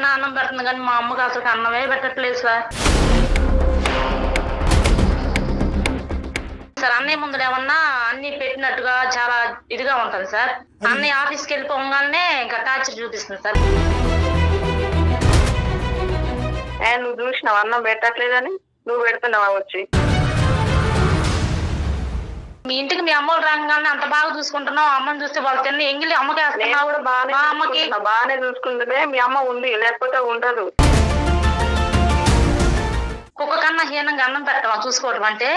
అయినా అన్నం పెడుతుంది కానీ మా అమ్మకి అసలు అన్నమే పెట్టట్లేదు సార్. సార్ అన్నయ్య ముందు ఏమన్నా అన్ని పెట్టినట్టుగా చాలా ఇదిగా ఉంటది సార్. అన్నయ్య ఆఫీస్కి వెళ్ళిపోగానే ఇంకా టార్చర్ చూపిస్తుంది సార్. నువ్వు చూసినావు అన్నం పెట్టట్లేదని, నువ్వు పెడుతున్నావా వచ్చి? మీ ఇంటికి మీ అమ్మలు రాగానే అంత బాగా చూసుకుంటున్నావు, అమ్మని చూస్తే వాళ్ళు తిన్న ఎంగిలి అమ్మకి నేను కూడా బాగానే చూసుకుంటే మీ అమ్మ ఉంది, లేకపోతే ఉండదు. కుక్క కన్నా హీనంగా అన్నం పెట్టవా చూసుకోవడం అంటే?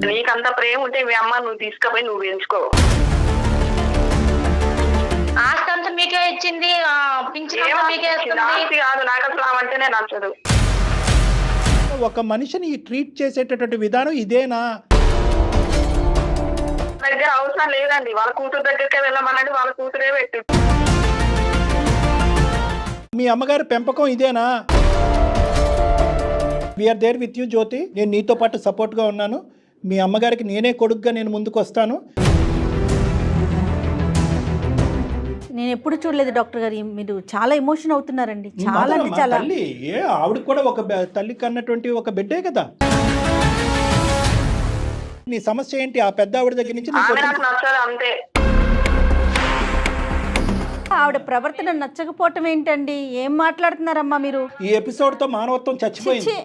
నీకంత ప్రేమ ఉంటే మీ అమ్మ నువ్వు తీసుకుపోయి నువ్వు పెంచుకో. ఆస్తి అంతా మీకే ఇచ్చింది, పింఛన్ మీకే ఆస్తి కాదు, నాకు అసలు ఆమంటేనే నచ్చదు. ఒక మనిషిని ట్రీట్ చేసేటటువంటి విధానం ఇదేనా? దగ్గర అవసరం లేదండి, వాళ్ళ కూతురు దగ్గరికే వెళ్ళమనండి, వాళ్ళ కూతురే పెట్టు. మీ అమ్మగారి పెంపకం ఇదేనా? వీఆర్ దేర్ విత్ యూ జ్యోతి. నేను నీతో పాటు సపోర్ట్గా ఉన్నాను. మీ అమ్మగారికి నేనే కొడుకుగా నేను ముందుకు వస్తాను. నేను ఎప్పుడు చూడలేదు డాక్టర్ గారు, మీరు చాలా ఎమోషన్ అవుతున్నారండి. చాలా అంటే చాలా. తల్లి ఆవిడ కూడా ఒక తల్లి కన్నటువంటి ఒక బిడ్డే కదా. నీ సమస్య ఏంటి? ఆ పెద్ద ఆవిడ దగ్గర నుంచి అంతే. ఆవిడ ప్రవర్తన నచ్చకపోవటం ఏంటండి? ఏం మాట్లాడుతున్నారమ్మా మీరు? ఈ ఎపిసోడ్ తో మానవత్వం చచ్చిపోయింది.